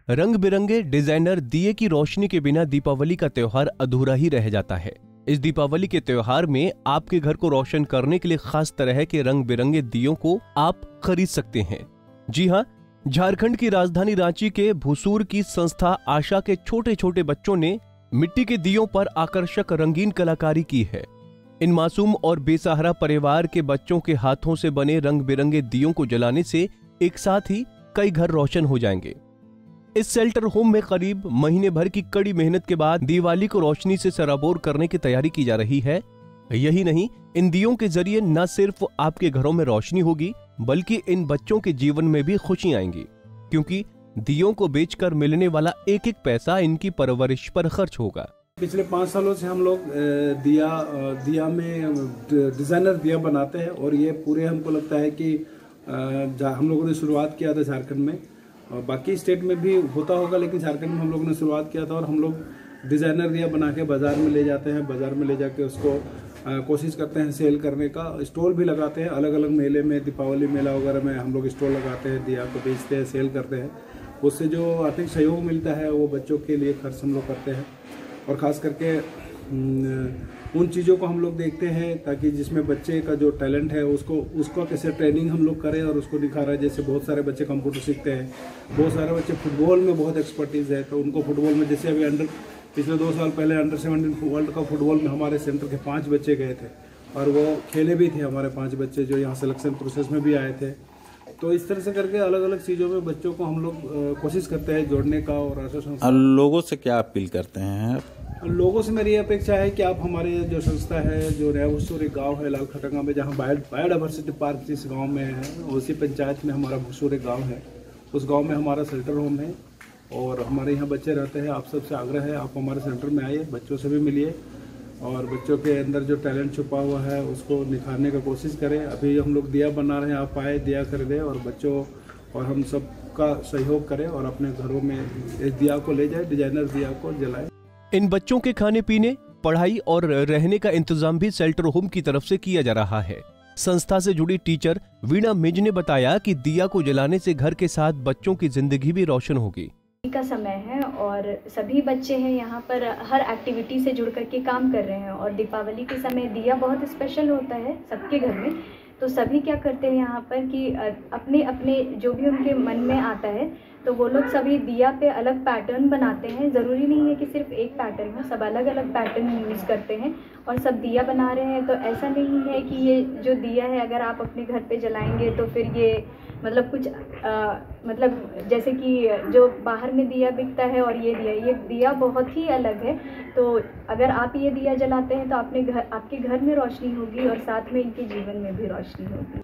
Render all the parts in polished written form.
रंग बिरंगे डिजाइनर दिए की रोशनी के बिना दीपावली का त्योहार अधूरा ही रह जाता है। इस दीपावली के त्योहार में आपके घर को रोशन करने के लिए खास तरह के रंग बिरंगे दियों को आप खरीद सकते हैं। जी हाँ, झारखंड की राजधानी रांची के भुसूर की संस्था आशा के छोटे छोटे बच्चों ने मिट्टी के दियों पर आकर्षक रंगीन कलाकारी की है। इन मासूम और बेसहारा परिवार के बच्चों के हाथों से बने रंग बिरंगे दियों को जलाने से एक साथ ही कई घर रोशन हो जाएंगे। इस शेल्टर होम में करीब महीने भर की कड़ी मेहनत के बाद दिवाली को रोशनी से सराबोर करने की तैयारी की जा रही है। यही नहीं, इन दियों के जरिए न सिर्फ आपके घरों में रोशनी होगी बल्कि इन बच्चों के जीवन में भी खुशी आएंगी, क्योंकि दियों को बेचकर मिलने वाला एक एक पैसा इनकी परवरिश पर खर्च होगा। पिछले 5 सालों से हम लोग दिया में डिजाइनर दिया बनाते हैं और ये पूरे हमको लगता है कि हम लोगों ने शुरुआत किया था झारखंड में, बाकी स्टेट में भी होता होगा, लेकिन झारखंड में हम लोगों ने शुरुआत किया था और हम लोग डिजाइनर दिया बना के बाजार में ले जाते हैं। बाजार में ले जाके उसको कोशिश करते हैं सेल करने का। स्टॉल भी लगाते हैं, अलग अलग मेले में, दीपावली मेला वगैरह में हम लोग स्टॉल लगाते हैं, दिया को बेचते हैं, सेल करते हैं। उससे जो आर्थिक सहयोग मिलता है वो बच्चों के लिए खर्च हम लोग करते हैं और ख़ास करके उन चीज़ों को हम लोग देखते हैं ताकि जिसमें बच्चे का जो टैलेंट है उसको कैसे ट्रेनिंग हम लोग करें और उसको दिखा रहे हैं। जैसे बहुत सारे बच्चे कंप्यूटर सीखते हैं, बहुत सारे बच्चे फुटबॉल में बहुत एक्सपर्टीज़ है, तो उनको फुटबॉल में जैसे अभी पिछले 2 साल पहले अंडर-17 वर्ल्ड कप फुटबॉल में हमारे सेंटर के 5 बच्चे गए थे और वो खेले भी थे। हमारे 5 बच्चे जो यहाँ सिलेक्शन प्रोसेस में भी आए थे। तो इस तरह से करके अलग अलग चीज़ों में बच्चों को हम लोग कोशिश करते हैं जोड़ने का। और लोगों से क्या अपील करते हैं? लोगों से मेरी अपेक्षा है कि आप हमारे जो संस्था है, जो नया भुसूर एक गाँव है लालखटांगा में, जहाँ बायोडाइवर्सिटी पार्क जिस गांव में है, उसी पंचायत में हमारा भुसूर एक गाँव है। उस गांव में हमारा शेल्टर होम है और हमारे यहाँ बच्चे रहते हैं। आप सबसे आग्रह है, आप हमारे सेंटर में आइए, बच्चों से भी मिलिए और बच्चों के अंदर जो टैलेंट छुपा हुआ है उसको निखारने का कोशिश करें। अभी हम लोग दिया बना रहे हैं, आप आए, दिया खरीदें और बच्चों और हम सबका सहयोग करें और अपने घरों में इस दिया को ले जाए, डिजाइनर दिया को जलाएं। इन बच्चों के खाने पीने, पढ़ाई और रहने का इंतजाम भी शेल्टर होम की तरफ से किया जा रहा है। संस्था से जुड़ी टीचर वीणा मिज ने बताया कि दिया को जलाने से घर के साथ बच्चों की जिंदगी भी रोशन होगी। का समय है और सभी बच्चे हैं यहाँ पर हर एक्टिविटी से जुड़ करके काम कर रहे हैं और दीपावली के समय दिया बहुत स्पेशल होता है सबके घर में। तो सभी क्या करते हैं यहाँ पर कि अपने अपने जो भी उनके मन में आता है तो वो लोग सभी दिया पे अलग पैटर्न बनाते हैं। ज़रूरी नहीं है कि सिर्फ एक पैटर्न हो, सब अलग अलग पैटर्न यूज़ करते हैं और सब दिया बना रहे हैं। तो ऐसा नहीं है कि ये जो दिया है अगर आप अपने घर पे जलाएंगे तो फिर ये मतलब कुछ मतलब जैसे कि जो बाहर में दिया बिकता है और ये दिया बहुत ही अलग है। तो अगर आप ये दिया जलाते हैं तो आपके घर में रोशनी होगी और साथ में इनके जीवन में भी रोशनी होगी।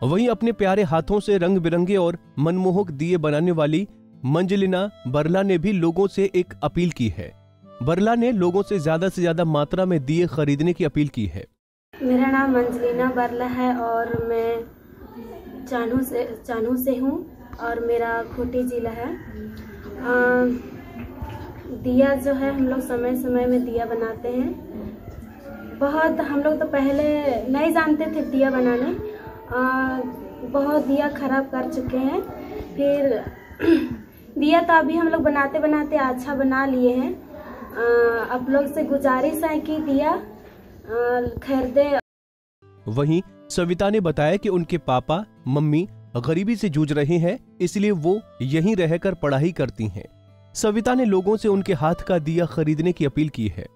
वहीं अपने प्यारे हाथों से रंग बिरंगे और मनमोहक दिए बनाने वाली मंजलिना बरला ने भी लोगों से एक अपील की है। बरला ने लोगों से ज्यादा मात्रा में दिए खरीदने की अपील की है। मेरा नाम मंजलिना बरला है और मैं चानू से हूँ और मेरा खूंटी जिला है। दिया जो है हम लोग समय समय में दिया बनाते हैं। बहुत हम लोग तो पहले नहीं जानते थे दिया बनाने, बहुत दिया खराब कर चुके हैं। फिर दिया तो अभी हम लोग बनाते बनाते अच्छा बना लिए हैं। आप लोग से गुजारिश है कि दिया खरीदे। वहीं सविता ने बताया कि उनके पापा मम्मी गरीबी से जूझ रहे हैं, इसलिए वो यहीं रहकर पढ़ाई करती हैं। सविता ने लोगों से उनके हाथ का दिया खरीदने की अपील की है।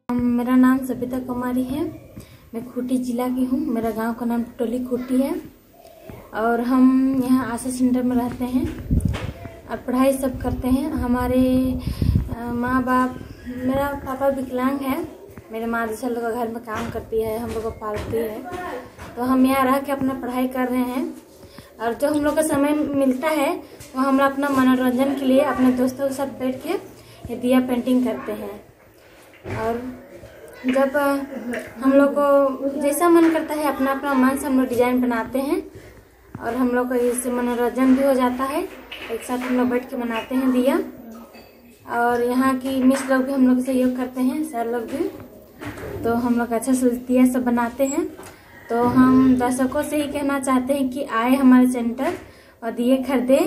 मेरा नाम सविता कुमारी है, मैं खूंटी जिला की हूँ। मेरा गांव का नाम टोली खूंटी है और हम यहाँ आशा सेंटर में रहते हैं और पढ़ाई सब करते हैं। हमारे माँ बाप, मेरा पापा विकलांग है, मेरे माँ दूसरे लोग घर में काम करती है, हम लोग को पालती है। तो हम यहाँ रह के अपना पढ़ाई कर रहे हैं और जो हम लोग का समय मिलता है वो हम लोग अपना मनोरंजन के लिए अपने दोस्तों के साथ बैठ के ये दिया पेंटिंग करते हैं। और जब हम लोग को जैसा मन करता है अपना अपना मन से हम लोग डिजाइन बनाते हैं और हम लोग को इससे मनोरंजन भी हो जाता है। एक साथ हम लोग बैठ के बनाते हैं दिया और यहाँ की मिस लोग भी हम लोग सहयोग करते हैं, सर लोग भी। तो हम लोग अच्छा से दिया सब बनाते हैं। तो हम दर्शकों से ही कहना चाहते हैं कि आए हमारे सेंटर और दिए खरीदे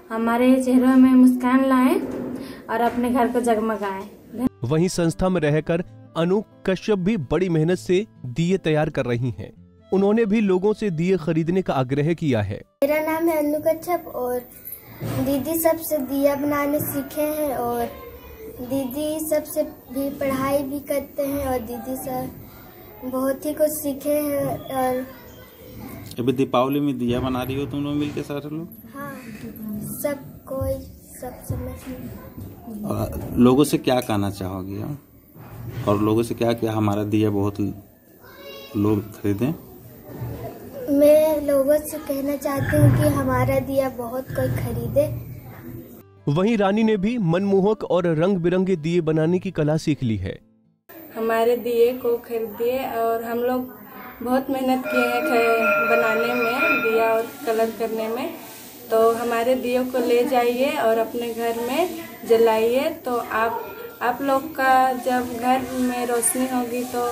हमारे चेहरों में मुस्कान लाएं और अपने घर को जगमगाएं। वहीं संस्था में रहकर अनु कश्यप भी बड़ी मेहनत से दिए तैयार कर रही हैं। उन्होंने भी लोगों से दिए खरीदने का आग्रह किया है। मेरा नाम है अनु कश्यप और दीदी सबसे दिया बनाने सीखे हैं और दीदी सबसे भी पढ़ाई भी करते हैं और दीदी सब बहुत ही कुछ सीखे हैं। और अभी दीपावली में दिया बना रही हो तुम लोग मिलके सारे लोग? हाँ, सब कोई सब समझ। और लोगों से क्या कहना चाहोगी आप? और लोगों से क्या हमारा दिया बहुत लोग खरीदें? मैं लोगों से कहना चाहती हूँ कि हमारा दिया बहुत कोई खरीदे। वहीं रानी ने भी मनमोहक और रंग बिरंगे दिए बनाने की कला सीख ली है। हमारे दिए को खरीदिए और हम लोग बहुत मेहनत किए हैं बनाने में, दिया और कलर करने में। तो हमारे दियों को ले जाइए और अपने घर में जलाइए। तो आप लोग का जब घर में रोशनी होगी तो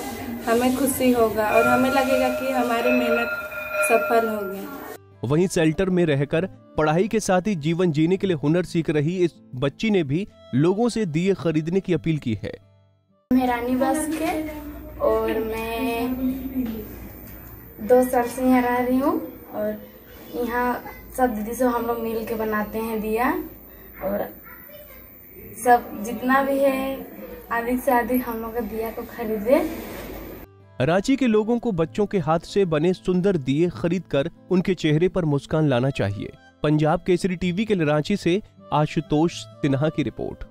हमें खुशी होगा और हमें लगेगा कि हमारी मेहनत सफल हो गई। वहीं शेल्टर में रहकर पढ़ाई के साथ ही जीवन जीने के लिए हुनर सीख रही इस बच्ची ने भी लोगों से दिए खरीदने की अपील की है। मैं रानी बस के और मैं 2 साल से यहाँ रह रही हूँ और यहाँ सब दीदी से हम लोग मिल के बनाते हैं दिया और सब जितना भी है अधिक से अधिक हम लोग का दिया को खरीदे। रांची के लोगों को बच्चों के हाथ से बने सुंदर दिए खरीदकर उनके चेहरे पर मुस्कान लाना चाहिए। पंजाब केसरी टीवी के लिए रांची से आशुतोष सिन्हा की रिपोर्ट।